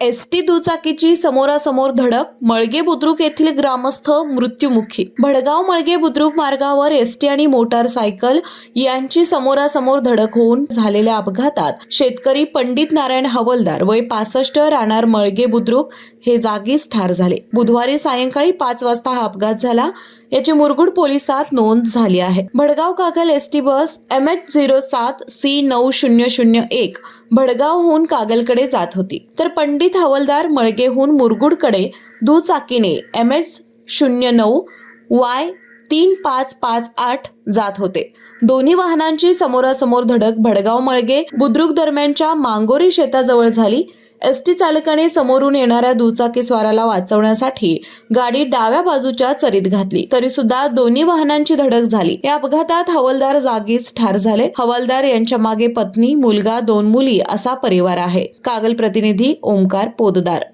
ST दुचाकीची समोरासमोर धडक, मळगे बुद्रुक येथील ग्रामस्थ मृत्युमुखी. भडगाव मळगे बुद्रुक मार्गावर एसटी आणि मोटारसायकल यांची समोरासमोर धडक होऊन झालेल्या अपघातात शेतकरी पंडित नारायण हवलदार वय 65 राहणार मळगे बुद्रुक हे जागीच ठार झाले. बुधवारी सायंकाळी 5 वाजता हा अपघात झाला. याची मुरगुड पोलिसात नोंद झाली आहे. Bhadgaon Kagal ST bus MH07C9001 भडगावहून कागलकडे जात होती, तर पंडित हवलदार मळगेहून मुरगुडकडे दुचाकीने MH09Y3558 जात होते. दोन्ही वाहनांची समोरासमोर धडक भडगाव मळगे बुद्रुक दरम्यानच्या मांगोरी शेताजवळ झाली. एसटी चालकाने समोरून येणाऱ्या दुचाकी स्वाराला वाचवण्यासाठी गाडी डाव्या बाजूच्या चरीत घातली, तरी सुद्धा दोन्ही वाहनांची धडक झाली. या अपघातात हवालदार जागीच ठार झाले. हवालदार यांच्या मागे पत्नी, मुलगा, 2 मुली असा परिवार आहे. कागल प्रतिनिधी ओमकार पोददार.